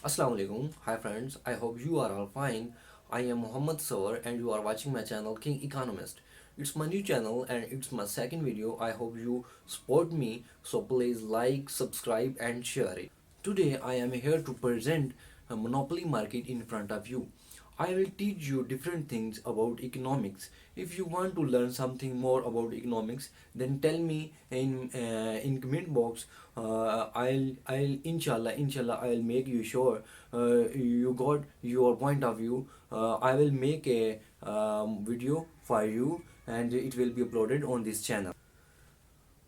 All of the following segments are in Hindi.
Assalamu alaikum. Hi friends. I hope you are all fine. I am Muhammad Sawar and you are watching my channel King Economist. It's my new channel and it's my second video. I hope you support me. So please like, subscribe and share it. Today I am here to present a monopoly market in front of you. I will teach you different things about economics. If you want to learn something more about economics, then tell me in comment box. I'll inshallah I'll make you sure you got your point of view. I will make a video for you and it will be uploaded on this channel.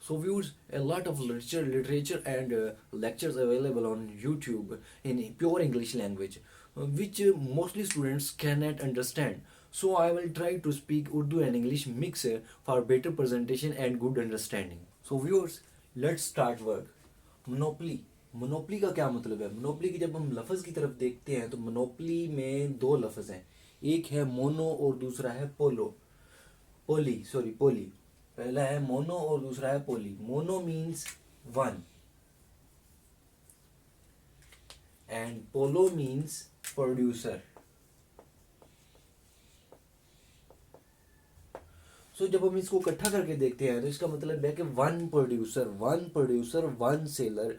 So viewers, a lot of literature and lectures available on YouTube in pure English language, which mostly students cannot understand. So I will try to speak Urdu and English mix for better presentation and good understanding. So viewers, let's start work. Monopoly monopoly का क्या मतलब है? मोनोपली की जब हम लफ्ज़ की तरफ देखते हैं तो मोनोपली में दो लफ्ज़ हैं, एक है मोनो और दूसरा है पोलो पोली सॉरी पोली। पहला है मोनो और दूसरा है poly. Mono means one and poly means producer. सो जब हम इसको इकट्ठा करके देखते हैं तो इसका मतलब है कि one producer one seller,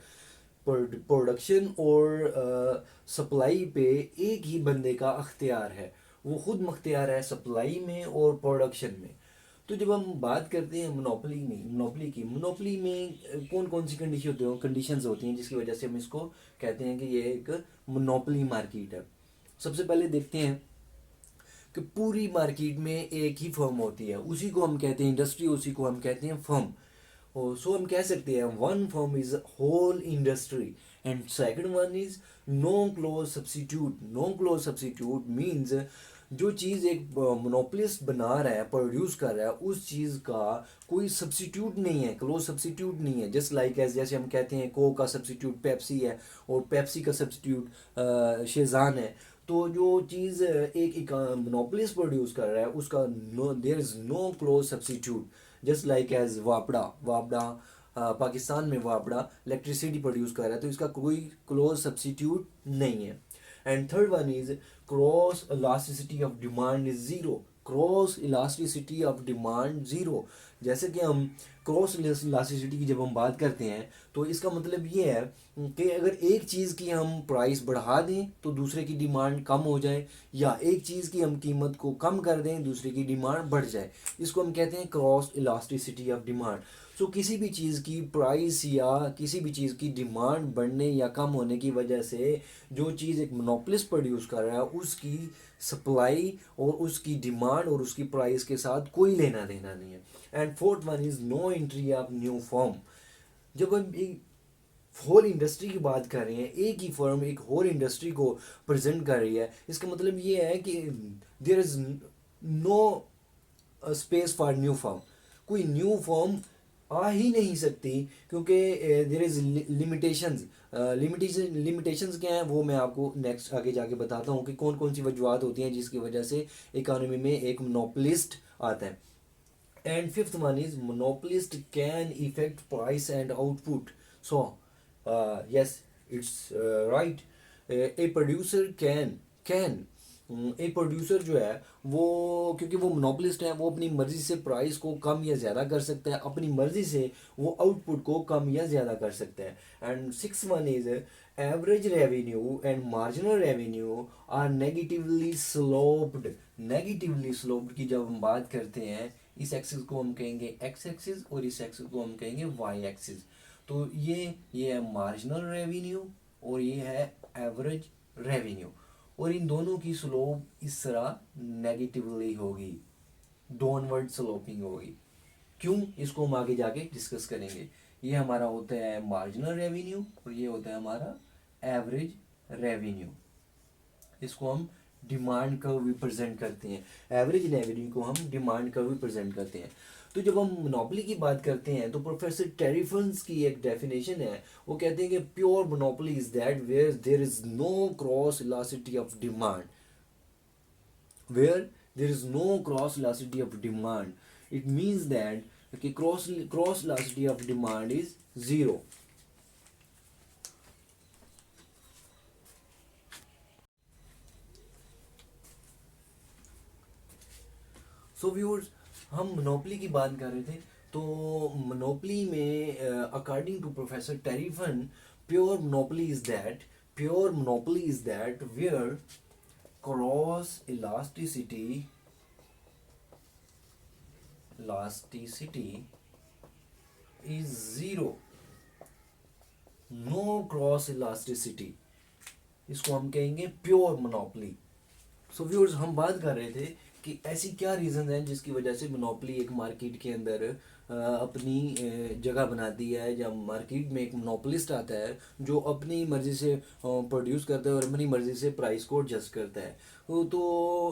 production और सप्लाई पे एक ही बंदे का अख्तियार है। वो खुद मुख्तियार है सप्लाई में और प्रोडक्शन में। तो जब हम बात करते हैं मोनोपली में कौन कौन सी कंडीशंस होती हैं जिसकी वजह से हम इसको कहते हैं कि ये एक मोनोपली मार्केट है। सबसे पहले देखते हैं कि पूरी मार्केट में एक ही फर्म होती है, उसी को हम कहते हैं इंडस्ट्री, उसी को हम कहते हैं फर्म। और सो हम कह सकते हैं one firm is whole industry and second one is no close substitute means जो चीज़ एक मोनोपोलिस्ट बना रहा है, प्रोड्यूस कर रहा है, उस चीज़ का कोई सब्सिट्यूट नहीं है, क्लोज सब्सिट्यूट नहीं है। जस्ट लाइक एज जैसे हम कहते हैं कोक का सब्सिट्यूट पेप्सी है और पेप्सी का सब्सिट्यूट शेज़ान है। तो जो चीज़ एक मोनोपोलिस्ट प्रोड्यूस कर रहा है उसका there is no close substitute. Just like as वापड़ा पाकिस्तान में वापड़ा इलेक्ट्रिसिटी प्रोड्यूस कर रहा है तो इसका कोई क्लोज सब्सिट्यूट नहीं है। And third one is cross elasticity of demand is zero. Cross elasticity of demand zero. जैसे कि हम क्रॉस इलास्टिसिटी की जब हम बात करते हैं तो इसका मतलब ये है कि अगर एक चीज़ की हम प्राइस बढ़ा दें तो दूसरे की डिमांड कम हो जाए, या एक चीज़ की हम कीमत को कम कर दें दूसरे की डिमांड बढ़ जाए। इसको हम कहते हैं क्रॉस इलास्टिसिटी ऑफ डिमांड। सो किसी भी चीज़ की प्राइस या किसी भी चीज़ की डिमांड बढ़ने या कम होने की वजह से जो चीज़ एक मोनोपोलिस्ट प्रोड्यूस कर रहा है उसकी सप्लाई और उसकी डिमांड और उसकी प्राइस के साथ कोई लेना देना नहीं है। And fourth one is no entry of new firm. जब हम एक होल इंडस्ट्री की बात कर रहे हैं, एक ही फर्म एक होल इंडस्ट्री को प्रेजेंट कर रही है, इसका मतलब ये है कि there is no space for new firm. कोई न्यू फर्म आ ही नहीं सकती क्योंकि देयर इज़ लिमिटेशंस। लिमिटेशंस क्या हैं वो मैं आपको नेक्स्ट आगे जाके बताता हूँ कि कौन कौन सी वजूहत होती हैं जिसकी वजह से इकोनॉमी में एक मोनोपोलिस्ट आता है। And fifth one is monopolist can effect price and output. So yes it's right. A producer can एक प्रोड्यूसर जो है वो, क्योंकि वो मोनोपोलिस्ट है, वो अपनी मर्जी से प्राइस को कम या ज़्यादा कर सकता है, अपनी मर्जी से वो आउटपुट को कम या ज़्यादा कर सकता है। And six one is average revenue and marginal revenue are negatively sloped की जब हम बात करते हैं, इस एक्सिस को हम कहेंगे एक्स एक्सिस और इस एक्सिस को हम कहेंगे वाई एक्सिस। तो ये है मार्जिनल रेवेन्यू और ये है एवरेज रेवेन्यू, और इन दोनों की स्लोप इस तरह नेगेटिवली होगी, डाउनवर्ड स्लोपिंग होगी। क्यों, इसको हम आगे जाके डिस्कस करेंगे। ये हमारा होता है मार्जिनल रेवेन्यू और ये होता है हमारा एवरेज रेवेन्यू। इसको हम डिमांड कर्व भी प्रेजेंट करते हैं, एवरेज रेवेन्यू को हम डिमांड कर्व भी प्रेजेंट करते हैं। तो जब हम मोनोपोली की बात करते हैं तो प्रोफेसर टेरिफन्स की एक डेफिनेशन है, वो कहते हैं कि pure monopoly is that where there is no cross elasticity of demand. Where there is no cross elasticity of demand, it means that कि cross elasticity of demand is zero. So viewers, हम मोनोपली की बात कर रहे थे। तो मोनोपली में according to professor Triffin, pure monopoly is that pure monopoly is that where cross elasticity is zero, no cross elasticity, इसको हम कहेंगे प्योर मोनोपली। सो व्यूअर्स, हम बात कर रहे थे कि ऐसी क्या रीज़न हैं जिसकी वजह से मोनोपली एक मार्केट के अंदर अपनी जगह बनाती है। जब मार्केट में एक मोनोपलिस्ट आता है जो अपनी मर्ज़ी से प्रोड्यूस करता है और अपनी मर्ज़ी से प्राइस को एडजस्ट करता है। तो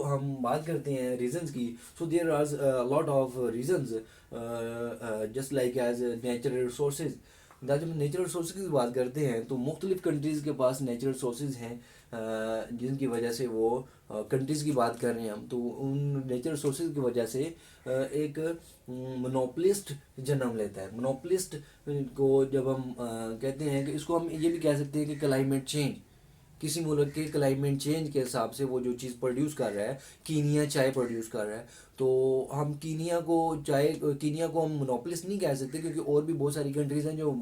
हम बात करते हैं रीजंस की। So there are lot of reasons, just like as natural resources. जब हम नेचुरल रिसोर्सेज की बात करते हैं तो मुख्तलिफ कंट्रीज़ के पास नेचुरल रिसोर्सेज हैं, जिनकी वजह से वो कंट्रीज़ की बात कर रहे हैं हम, तो उन नेचुरल रिसोर्सेज की वजह से एक मोनोपलिस्ट जन्म लेता है। मोनोपलिस्ट को जब हम कहते हैं कि इसको हम ये भी कह सकते हैं कि क्लाइमेट चेंज, किसी मुल्क के क्लाइमेट चेंज के हिसाब से वो जो चीज़ प्रोड्यूस कर रहा है। कीनिया चाय प्रोड्यूस कर रहा है, तो हम कीनिया को हम मोनोपलिस्ट नहीं कह सकते, क्योंकि और भी बहुत सारी कंट्रीज़ हैं जो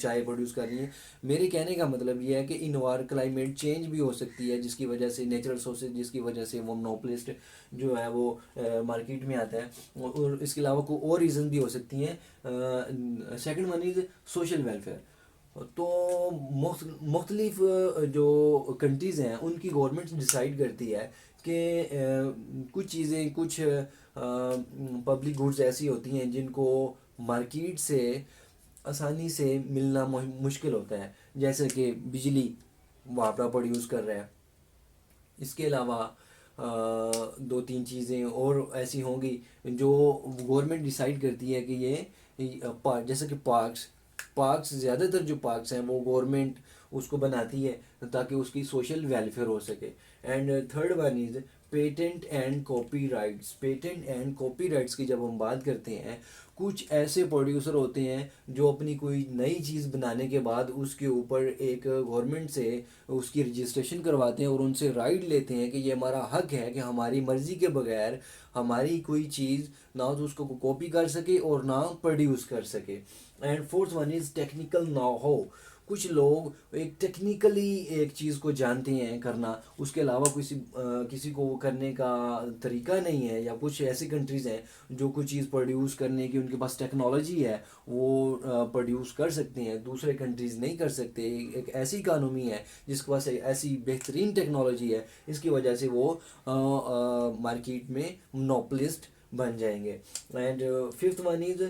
चाय प्रोड्यूस कर रही हैं। मेरे कहने का मतलब ये है कि क्लाइमेट चेंज भी हो सकती है, जिसकी वजह से नेचुरल रिसोर्सेज, जिसकी वजह से वो मोनोपलिस्ट जो है वो मार्केट में आता है। और इसके अलावा कोई और रीज़न भी हो सकती हैं। Second one is social welfare. तो मुख्तलिफ जो कंट्रीज़ हैं उनकी गवर्नमेंट डिसाइड करती है कि कुछ चीज़ें, कुछ पब्लिक गुड्स ऐसी होती हैं जिनको मार्केट से आसानी से मिलना मुश्किल होता है, जैसे कि बिजली वहाँ पर प्रोड्यूस कर रहा है। इसके अलावा दो तीन चीज़ें और ऐसी होंगी जो गवर्नमेंट डिसाइड करती है कि जैसे कि पार्क्स ज़्यादातर जो पार्क्स हैं वो गवर्नमेंट उसको बनाती है ताकि उसकी सोशल वेलफेयर हो सके। And third one is patent and copyrights. Patent and copyrights की जब हम बात करते हैं, कुछ ऐसे प्रोड्यूसर होते हैं जो अपनी कोई नई चीज़ बनाने के बाद उसके ऊपर एक गवर्नमेंट से उसकी रजिस्ट्रेशन करवाते हैं और उनसे राइट लेते हैं कि ये हमारा हक है कि हमारी मर्ज़ी के बगैर हमारी कोई चीज़ ना तो उसको कॉपी कर सके और ना प्रोड्यूस कर सके। And fourth one is technical now how. कुछ लोग एक टेक्निकली एक चीज़ को जानते हैं करना, उसके अलावा किसी को वो करने का तरीका नहीं है। या कुछ ऐसी कंट्रीज़ हैं जो कुछ चीज़ प्रोड्यूस करने की उनके पास टेक्नोलॉजी है, वो प्रोड्यूस कर सकते हैं, दूसरे कंट्रीज़ नहीं कर सकते। एक ऐसी इकानमी है जिसके पास ऐसी बेहतरीन टेक्नोलॉजी है, इसकी वजह से वो मार्केट में मोनोपलिस्ट बन जाएंगे। And fifth one is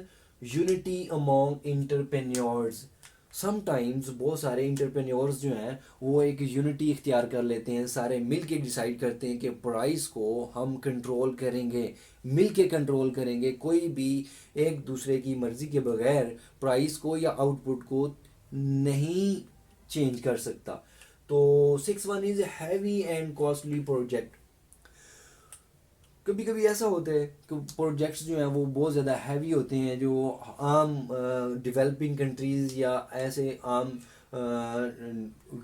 unity among entrepreneurs. Sometimes बहुत सारे इंटरप्रेन्योर्स जो हैं वो एक यूनिटी इख्तियार कर लेते हैं, सारे मिल के डिसाइड करते हैं कि प्राइस को हम कंट्रोल करेंगे, मिल के कंट्रोल करेंगे। कोई भी एक दूसरे की मर्ज़ी के बगैर प्राइस को या आउटपुट को नहीं चेंज कर सकता। तो six one is heavy and costly project. कभी कभी ऐसा होता है कि प्रोजेक्ट्स जो हैं वो बहुत ज़्यादा हैवी होते हैं, जो आम डेवलपिंग कंट्रीज़ या ऐसे आम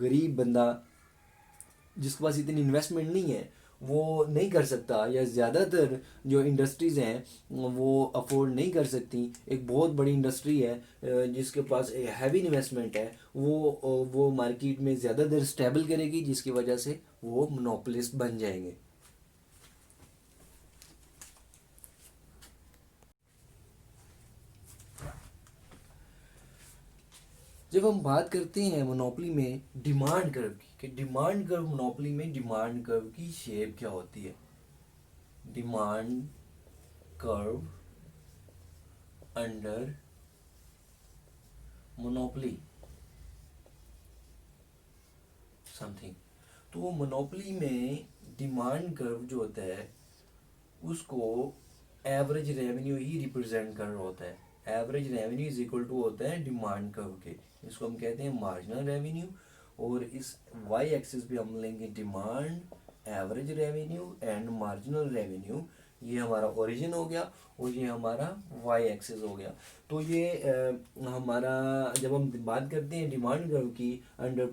गरीब बंदा जिसके पास इतनी इन्वेस्टमेंट नहीं है वो नहीं कर सकता, या ज़्यादातर जो इंडस्ट्रीज़ हैं वो अफोर्ड नहीं कर सकती। एक बहुत बड़ी इंडस्ट्री है जिसके पास एक हैवी इन्वेस्टमेंट है, वो मार्केट में ज़्यादा देर स्टेबल करेगी, जिसकी वजह से वो मोनोपोलिस्ट बन जाएंगे। जब हम बात करते हैं मोनोपोली में डिमांड कर्व की, कि डिमांड कर्व मोनोपोली में डिमांड कर्व की शेप क्या होती है। Demand curve under monopoly something. तो मोनोपोली में डिमांड कर्व जो होता है उसको एवरेज रेवेन्यू ही रिप्रेजेंट कर रहा होता है। Average revenue is equal to होता है डिमांड कर्व के, इसको हम कहते हैं मार्जिनल रेवेन्यू। और इस वाई एक्सिस पे हम लेंगे demand, average revenue and marginal revenue. ये हमारा ओरिजिन हो गया और ये हमारा वाई एक्सिस हो गया। तो ये हमारा जब हम बात करते हैं डिमांड कर्व की अंडर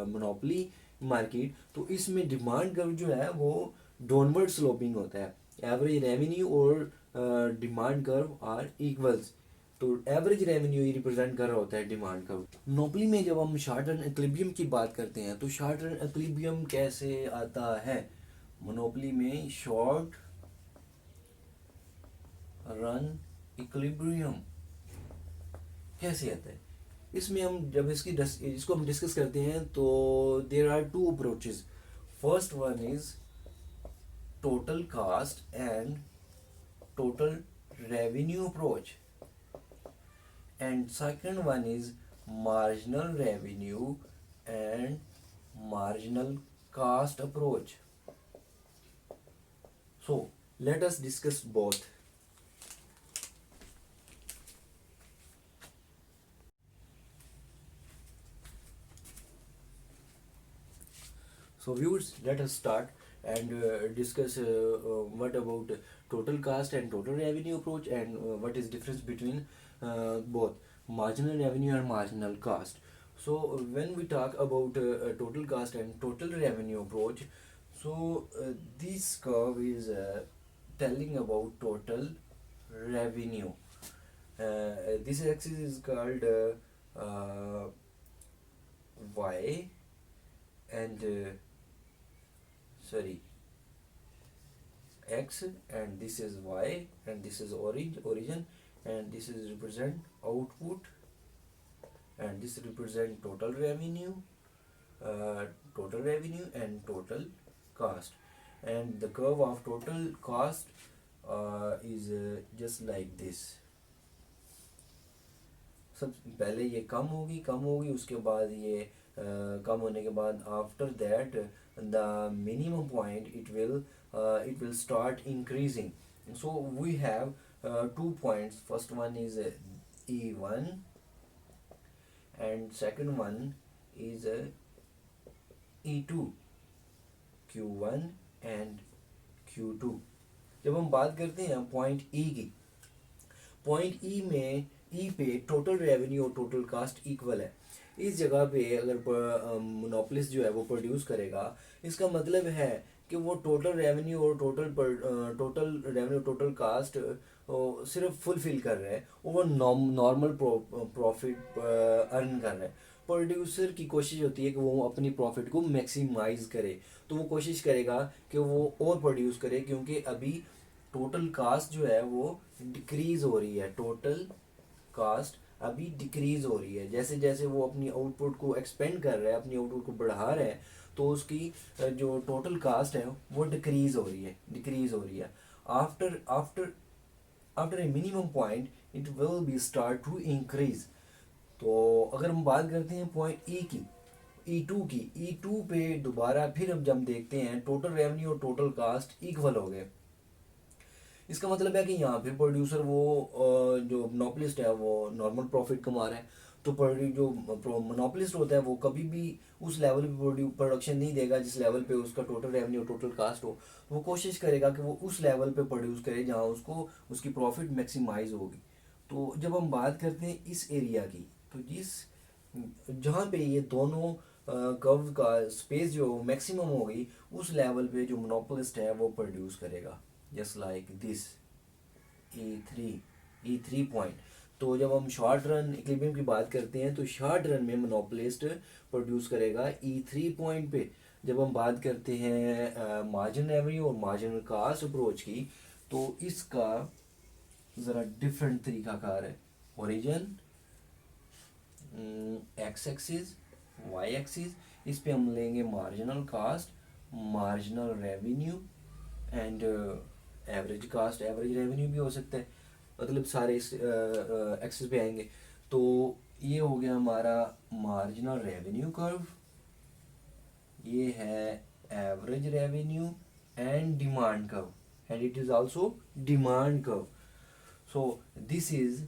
मोनोपोली मार्केट, तो इसमें डिमांड कर्व जो है वो डाउनवर्ड स्लोपिंग होता है। एवरेज रेवेन्यू और डिमांड कर्व आर इक्वल्स। तो एवरेज रेवेन्यू ही रिप्रेजेंट कर रहा होता है डिमांड कर्व। मोनोपोली में जब हम शॉर्ट रन इक्विलिब्रियम की बात करते हैं तो शॉर्ट रन इक्विलिब्रियम कैसे आता है? मोनोपोली में शॉर्ट रन इक्विलिब्रियम कैसे आता है? इसमें हम जब इसको हम डिस्कस करते हैं तो there are two approaches. First one is total cost and total revenue approach, and second one is marginal revenue and marginal cost approach. So let us discuss both. So viewers, let us start and discuss what about total cost and total revenue approach, and what is difference between both marginal revenue and marginal cost. So when we talk about total cost and total revenue approach, so this curve is telling about total revenue. This axis is called y, and sorry, x, and this is y, and this is origin, and this is represent output, and this represent total revenue and total cost. And the curve of total cost is just like this. सब पहले ये कम होगी उसके बाद ये कम होने के बाद after that the minimum point it will start increasing. So we have 2 points. First one is E1 and second one is E2, Q1 and Q2. जब हम बात करते हैं पॉइंट ई की, पॉइंट ई में ई पे टोटल रेवेन्यू और टोटल कास्ट इक्वल है। इस जगह पे अगर मोनोपोलिस्ट जो है वो प्रोड्यूस करेगा, इसका मतलब है कि वो टोटल रेवेन्यू और टोटल कास्ट सिर्फ फुलफिल कर रहे हैं, वो नॉर्मल प्रॉफिट अर्न कर रहे हैं। प्रोड्यूसर की कोशिश होती है कि वो अपनी प्रॉफिट को मैक्सिमाइज करे, तो वो कोशिश करेगा कि वो और प्रोड्यूस करे, क्योंकि अभी टोटल कास्ट जो है वो डिक्रीज हो रही है। टोटल कास्ट अभी डिक्रीज हो रही है, जैसे जैसे वो अपनी आउटपुट को एक्सपेंड कर रहा है, अपनी आउटपुट को बढ़ा रहे हैं, तो उसकी जो टोटल कास्ट है वो डिक्रीज हो रही है। After after after a minimum point it will be start to increase. तो अगर हम बात करते हैं पॉइंट ई की, ई टू पे दोबारा फिर हम जब देखते हैं टोटल रेवेन्यू और टोटल कास्ट इक्वल हो गए। इसका मतलब है कि यहाँ पे प्रोड्यूसर वो जो मोनोपोलिस्ट है वो नॉर्मल प्रॉफिट कमा रहा है, तो जो मोनोपोलिस्ट होता है वो कभी भी उस लेवल पे प्रोडक्शन नहीं देगा जिस लेवल पे उसका टोटल रेवेन्यू टोटल कास्ट हो। वो कोशिश करेगा कि वो उस लेवल पे प्रोड्यूस करे जहाँ उसको उसकी प्रॉफिट मैक्सिमाइज होगी। तो जब हम बात करते हैं इस एरिया की, तो जहाँ पे ये दोनों कर्व का स्पेस जो मैक्सिमम होगी, उस लेवल पे जो मोनोपोलिस्ट है वो प्रोड्यूस करेगा, just like this E3 point. तो जब हम शॉर्ट रन इक्विलिब्रियम की बात करते हैं तो शॉर्ट रन में मोनोपोलिस्ट प्रोड्यूस करेगा E3 पॉइंट पे। जब हम बात करते हैं मार्जिन रेवेन्यू और मार्जिनल कास्ट अप्रोच की, तो इसका ज़रा डिफरेंट तरीकाकार है। Origin x axis, y axis, इस पे हम लेंगे marginal cost, marginal revenue and average cost, average revenue भी हो सकता है, मतलब सारे इस एक्सिस पे आएंगे। तो ये हो गया हमारा मार्जिनल रेवेन्यू कर्व, ये है average revenue and demand curve, and it is also demand curve. So this is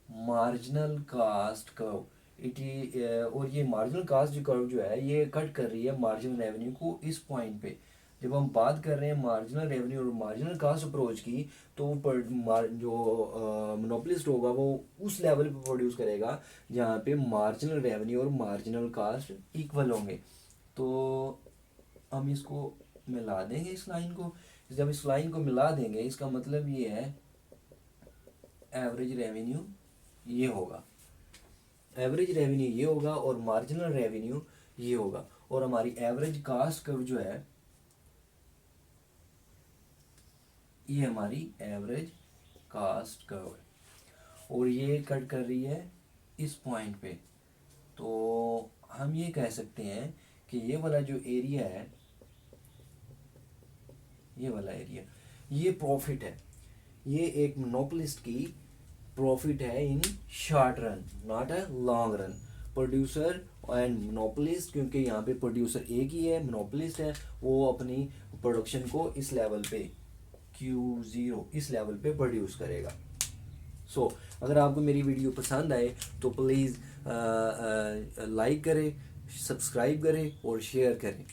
marginal cast curve. और ये मार्जिनल कास्ट जो कर्व जो है ये कट कर रही है मार्जिनल रेवेन्यू को इस पॉइंट पे। जब हम बात कर रहे हैं मार्जिनल रेवेन्यू और मार्जिनल कास्ट अप्रोच की, तो जो मोनोपोलिस्ट होगा वो उस लेवल पे प्रोड्यूस करेगा जहाँ पे मार्जिनल रेवेन्यू और मार्जिनल कास्ट इक्वल होंगे। तो हम इसको मिला देंगे इस लाइन को, जब इस लाइन को मिला देंगे इसका मतलब ये है एवरेज रेवेन्यू ये होगा, एवरेज रेवेन्यू ये होगा और मार्जिनल रेवेन्यू ये होगा, और हमारी एवरेज कास्ट कर्व जो है ये हमारी एवरेज कास्ट कर्व है और ये कट कर रही है इस पॉइंट पे। तो हम ये कह सकते हैं कि ये वाला जो एरिया है, ये वाला एरिया, ये प्रॉफिट है, ये एक मोनोपोलिस्ट की प्रॉफिट है in short run, not a long run. Producer and monopolist, क्योंकि यहाँ पे प्रोड्यूसर एक ही है, मोनोपोलिस्ट है, वो अपनी प्रोडक्शन को इस लेवल पे Q0 इस लेवल पे प्रोड्यूस करेगा। सो अगर आपको मेरी वीडियो पसंद आए तो प्लीज़ लाइक करें, सब्सक्राइब करें और शेयर करें।